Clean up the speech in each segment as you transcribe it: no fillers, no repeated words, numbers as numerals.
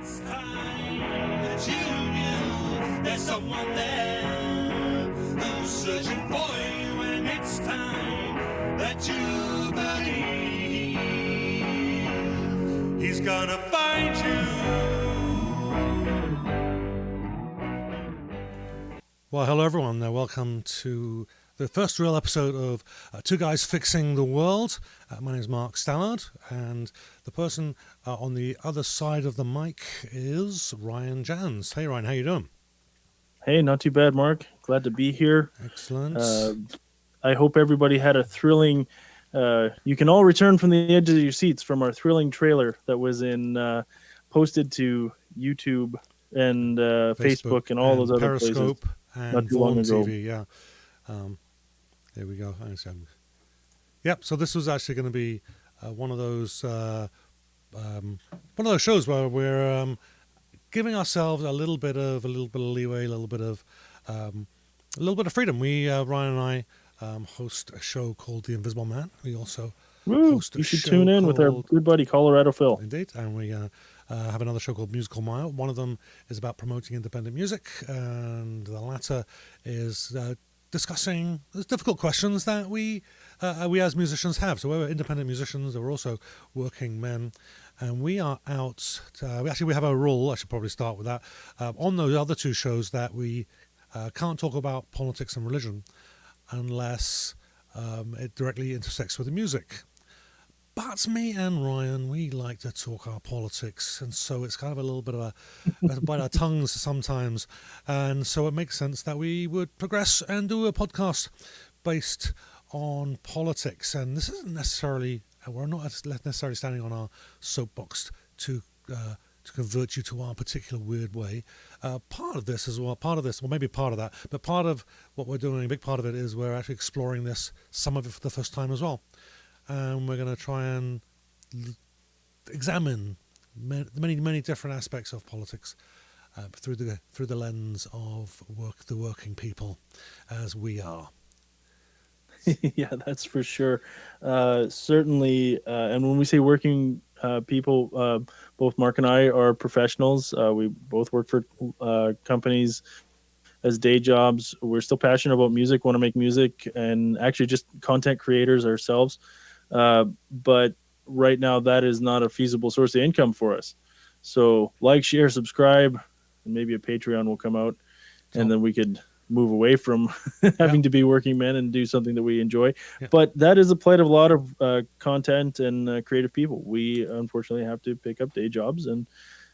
it's time that you knew there's someone there who's searching for you, and it's time that you believe he's gonna find you. Well, hello everyone. Welcome to the first real episode of Two Guys Fixing the World. My name is Mark Stallard, and the person on the other side of the mic is Ryan Jans. Hey Ryan, how you doing? Hey, not too bad, Mark. Glad to be here. Excellent. I hope everybody had a thrilling. You can all return from the edge of your seats from our thrilling trailer that was posted to YouTube and Facebook and all those other Periscope places. and not too long Vaughan ago. TV. Yeah. There we go. Yep. So this was actually going to be one of those shows where we're giving ourselves a little bit of leeway, a little bit of freedom. We Ryan and I host a show called The Invisible Man. We also host a You should show tune in with our good buddy Colorado Phil. Indeed, and we have another show called Musical Mile. One of them is about promoting independent music, and the latter is discussing those difficult questions that we as musicians have. So we're independent musicians, we're also working men, and we are out. We have a rule. I should probably start with that. On those other two shows, that we can't talk about politics and religion unless it directly intersects with the music. But me and Ryan, we like to talk our politics, and so it's kind of a little bit of a bite our tongues sometimes. And so it makes sense that we would progress and do a podcast based on politics. And this isn't necessarily, we're not necessarily standing on our soapbox to convert you to our particular weird way. Part of this, well, maybe part of that, but part of what we're doing, a big part of it, is we're actually exploring this, some of it for the first time as well. And we're going to try and examine many different aspects of politics through the lens of the working people, as we are. Yeah, that's for sure. Certainly, and when we say working people, both Mark and I are professionals. We both work for companies as day jobs. We're still passionate about music, want to make music, and actually just content creators ourselves. But right now, that is not a feasible source of income for us. So like, share, subscribe, and maybe a Patreon will come out, and then we could move away from having to be working men and do something that we enjoy. Yeah. But that is the plight of a lot of content and creative people. We unfortunately have to pick up day jobs, and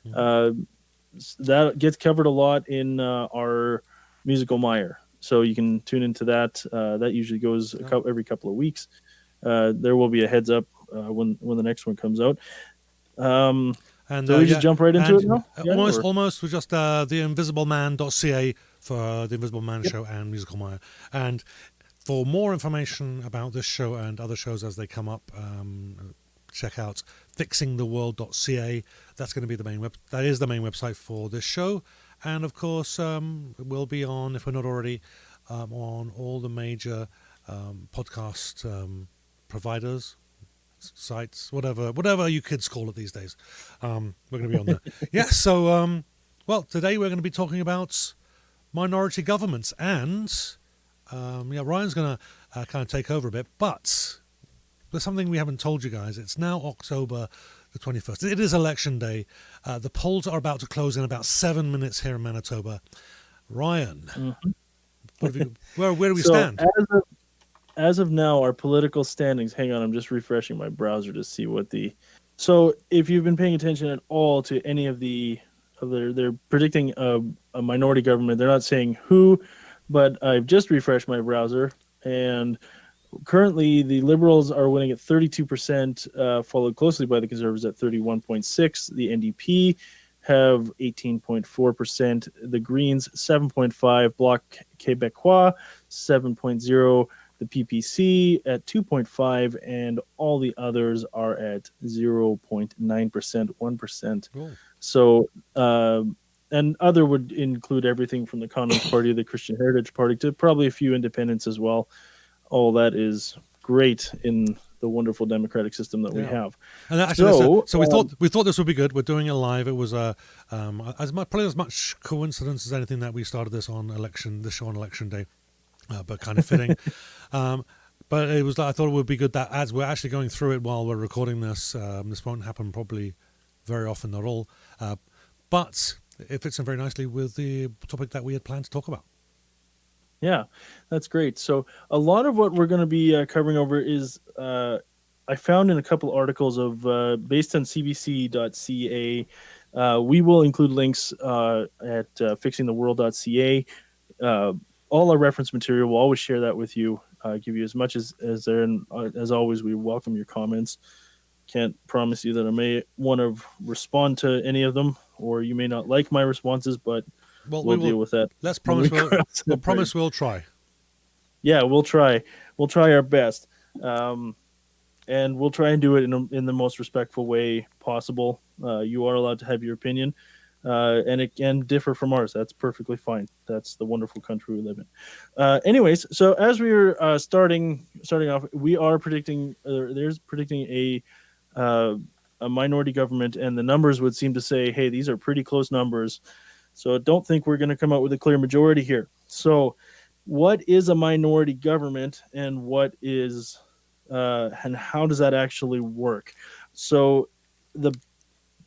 that gets covered a lot in our musical mire. So you can tune into that. That usually goes every couple of weeks. There will be a heads up when the next one comes out. And so we just jump right into it now? Almost. We're just theinvisibleman.ca for The Invisible Man Show and Musical Mire. And for more information about this show and other shows as they come up, check out fixingtheworld.ca. That's going to be that is the main website for this show. And of course, we'll be on, if we're not already, on all the major podcast providers, sites, whatever you kids call it these days. We're going to be on there. So today we're going to be talking about minority governments, and Ryan's going to kind of take over a bit, but there's something we haven't told you guys. It's now October the 21st. It is election day. The polls are about to close in about 7 minutes here in Manitoba. Ryan, where do we stand? As of now, our political standings, hang on, I'm just refreshing my browser to see what so if you've been paying attention at all to any of they're predicting a minority government. They're not saying who, but I've just refreshed my browser, and currently the Liberals are winning at 32%, followed closely by the Conservatives at 31.6%. The NDP have 18.4%. The Greens 7.5%. Bloc Québécois 7.0%. The PPC at 2.5%, and all the others are at 0.9%, 1%. Cool. So, and other would include everything from the Communist Party, the Christian Heritage Party, to probably a few independents as well. All that is great in the wonderful democratic system that we Yeah. have. And actually, so we um, thought this would be good. We're doing it live. It was probably as much coincidence as anything that we started this show on election day, but kind of fitting. But it was. I thought it would be good that as we're actually going through it while we're recording this, this won't happen probably very often at all. But it fits in very nicely with the topic that we had planned to talk about. Yeah, that's great. So a lot of what we're going to be covering over is I found in a couple articles of based on cbc.ca. We will include links at fixingtheworld.ca. All our reference material, we'll always share that with you, give you as much as there. And as always, we welcome your comments. Can't promise you that I may want to respond to any of them, or you may not like my responses, but we'll deal with that. Let's promise we'll promise we'll try. Yeah, we'll try. We'll try our best, and we'll try and do it in the most respectful way possible. You are allowed to have your opinion, and it can differ from ours. That's perfectly fine. That's the wonderful country we live in. Anyways, so as we were starting off, we are predicting. There's predicting a minority government, and the numbers would seem to say, hey, these are pretty close numbers. So I don't think we're going to come out with a clear majority here. So what is a minority government, and what is and how does that actually work? So the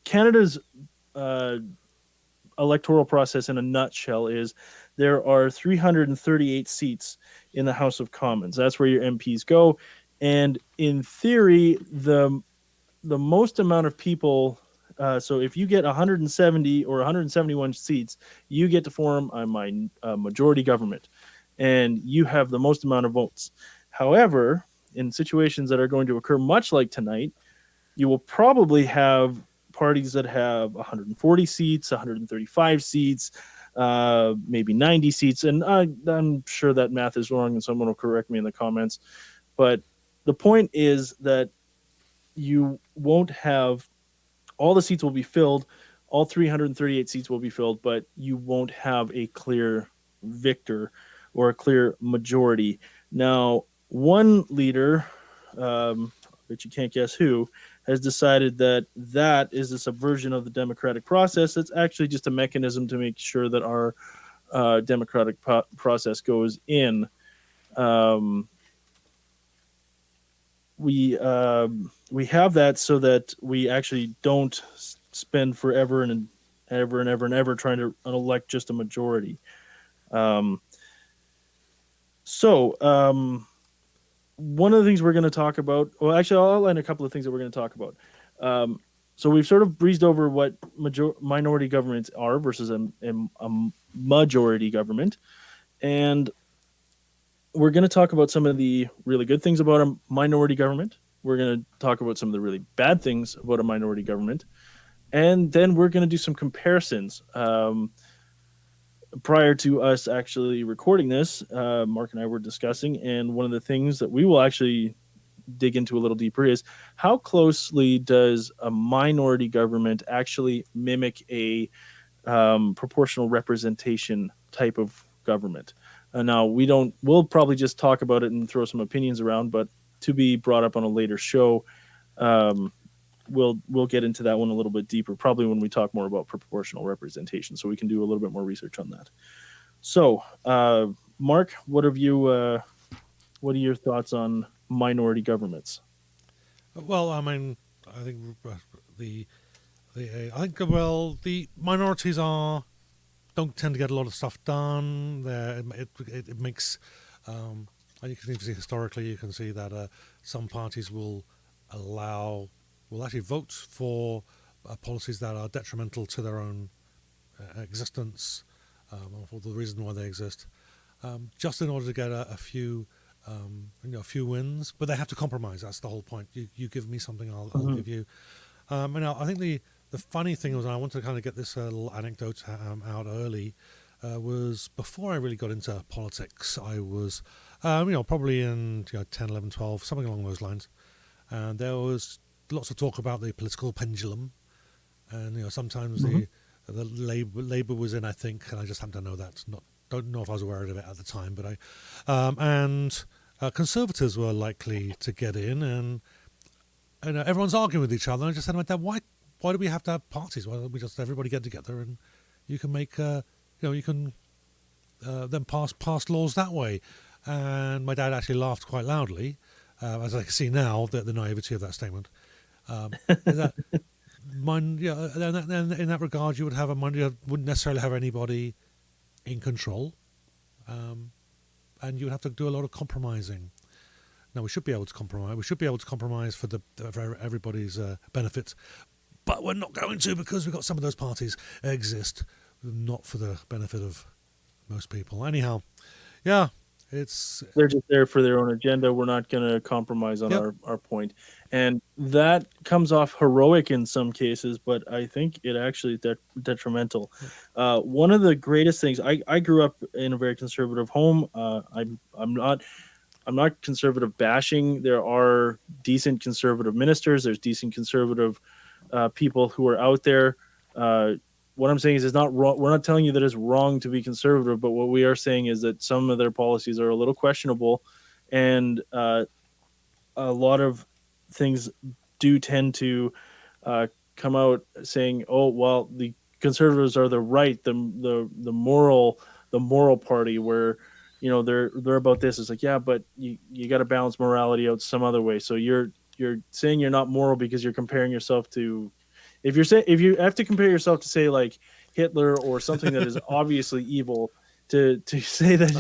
Canada's electoral process in a nutshell is there are 338 seats in the House of Commons. That's where your MPs go. And in theory, the most amount of people, so if you get 170 or 171 seats, you get to form a majority government, and you have the most amount of votes. However, in situations that are going to occur much like tonight, you will probably have parties that have 140 seats, 135 seats, maybe 90 seats. And I'm sure that math is wrong, and someone will correct me in the comments. But the point is that you won't have all the seats will be filled, all 338 seats will be filled, but you won't have a clear victor or a clear majority. Now, one leader, but you can't guess who, has decided that is a subversion of the democratic process. It's actually just a mechanism to make sure that our democratic process goes in. We have that so that we actually don't spend forever and ever trying to elect just a majority. One of the things we're going to talk about, well, actually, I'll outline a couple of things that we're going to talk about. So we've sort of breezed over what minority governments are versus a majority government. And we're going to talk about some of the really good things about a minority government. We're going to talk about some of the really bad things about a minority government. And then we're going to do some comparisons. Prior to us actually recording this, Mark and I were discussing, and one of the things that we will actually dig into a little deeper is how closely does a minority government actually mimic a proportional representation type of government. Now, we'll probably just talk about it and throw some opinions around, but to be brought up on a later show, we'll get into that one a little bit deeper, probably when we talk more about proportional representation, so we can do a little bit more research on that. So, Mark, what are your thoughts on minority governments? Well, I mean, I think the minorities don't tend to get a lot of stuff done. It makes, and you can even see historically, you can see that some parties will actually vote for policies that are detrimental to their own existence, or for the reason why they exist, just in order to get a few wins. But they have to compromise. That's the whole point. You give me something, I'll give you. I think the funny thing was, and I wanted to kind of get this little anecdote out early, was before I really got into politics, I was, probably in 10, 11, 12, something along those lines. And there was lots of talk about the political pendulum. And, sometimes the Labour was in, I think, and I just happen to know that. Don't know if I was aware of it at the time, but Conservatives were likely to get in, and everyone's arguing with each other. And I just said to my dad, why do we have to have parties? Why don't we just everybody get together and you can make you can then pass laws that way? And my dad actually laughed quite loudly, as I can see now the naivety of that statement. Is that in that regard, you would have you wouldn't necessarily have anybody in control, and you would have to do a lot of compromising. Now we should be able to compromise. We should be able to compromise for everybody's benefit, but we're not going to, because we've got some of those parties exist, not for the benefit of most people. Anyhow, yeah. They're just there for their own agenda. We're not going to compromise on our point. And that comes off heroic in some cases, but I think it actually is detrimental. One of the greatest things, I grew up in a very conservative home. I'm not conservative bashing. There are decent conservative ministers. There's decent conservative people who are out there. What I'm saying is it's not wrong. We're not telling you that it's wrong to be conservative, but what we are saying is that some of their policies are a little questionable, and a lot of things do tend to come out saying, "Oh, well, the conservatives are the right, the moral party," where they're about this. It's like, yeah, but you got to balance morality out some other way. So you're saying you're not moral because you're comparing yourself to. If you have to compare yourself to, say, like Hitler or something that is obviously evil, to say that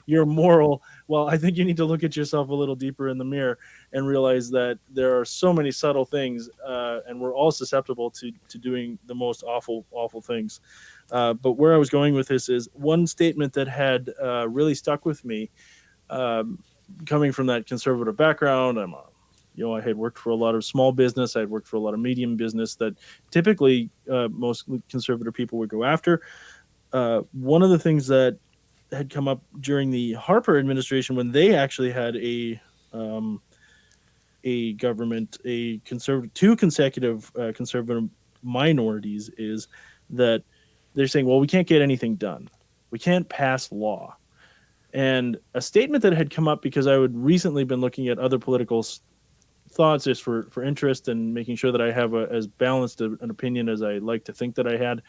you're moral, well, I think you need to look at yourself a little deeper in the mirror and realize that there are so many subtle things, and we're all susceptible to doing the most awful things. But where I was going with this is one statement that had really stuck with me, coming from that conservative background. I had worked for a lot of small business. I had worked for a lot of medium business that typically most conservative people would go after. One of the things that had come up during the Harper administration, when they actually had a government, two consecutive conservative minorities, is that they're saying, well, we can't get anything done. We can't pass law. And a statement that had come up, because I had recently been looking at other political thoughts just for interest and making sure that I have as balanced an opinion as I like to think that I had,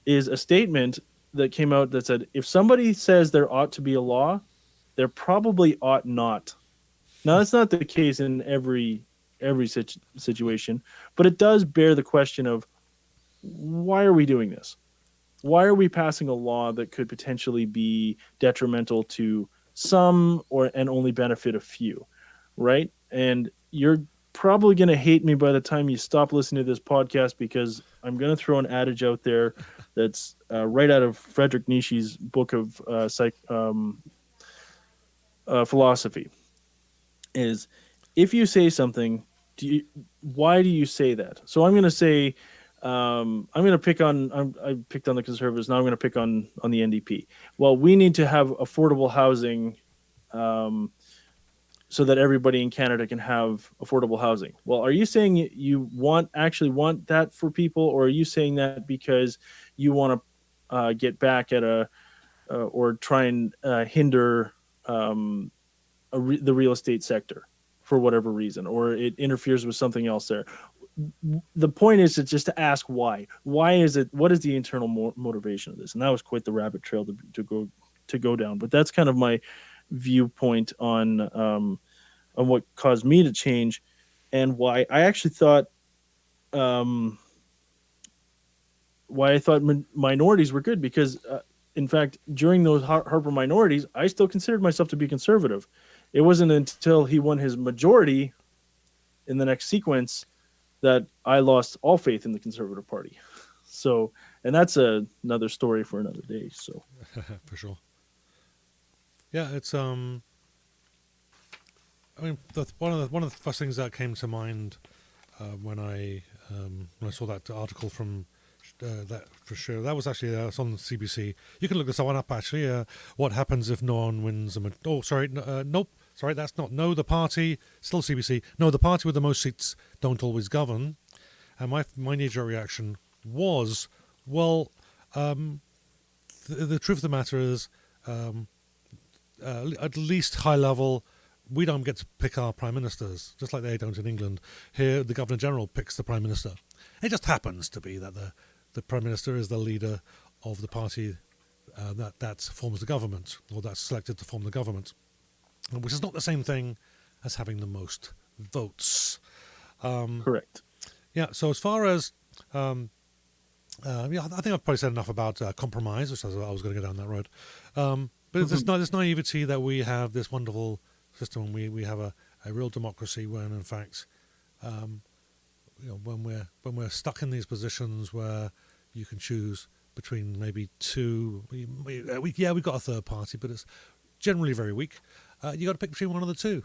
is a statement that came out that said, if somebody says there ought to be a law, there probably ought not. Now, that's not the case in every situation, but it does bear the question of, why are we doing this? Why are we passing a law that could potentially be detrimental to some and only benefit a few, right? And you're probably going to hate me by the time you stop listening to this podcast, because I'm going to throw an adage out there that's right out of Friedrich Nietzsche's book of philosophy. Is, if you say something, why do you say that? So I'm going to say, I picked on the conservatives. Now I'm going to pick on the NDP. Well, we need to have affordable housing, so that everybody in Canada can have affordable housing. Well, are you saying you actually want that for people, or are you saying that because you want to get back at or try and hinder the real estate sector for whatever reason, or it interferes with something else there? The point is just to ask why. Why is it? What is the internal motivation of this? And that was quite the rabbit trail to go down. But that's kind of my viewpoint on what caused me to change, and why I actually thought minorities were good, because in fact, during those Harper minorities, I still considered myself to be conservative. It wasn't until he won his majority in the next sequence that I lost all faith in the Conservative Party. So, and that's another story for another day. So, for sure. Yeah, it's I mean, one of the first things that came to mind when I saw that article from that, for sure, that was actually it's on CBC. You can look this one up, actually. What happens if no one wins? Nope. Sorry, that's not. No, the party, still CBC. No, the party with the most seats don't always govern. And my knee-jerk reaction was, well, the truth of the matter is, at least high level, we don't get to pick our prime ministers, just like they don't in England. Here, the Governor General picks the prime minister. It just happens to be that the prime minister is the leader of the party that forms the government, or that's selected to form the government, which is not the same thing as having the most votes. Correct. Yeah. So as far as I think I've probably said enough about compromise, which I was going to go down that road. But there's this naivety that we have this wonderful system. We have a real democracy when, in fact, when we're stuck in these positions where you can choose between maybe two. We've got a third party, but it's generally very weak. You got to pick between one of the two.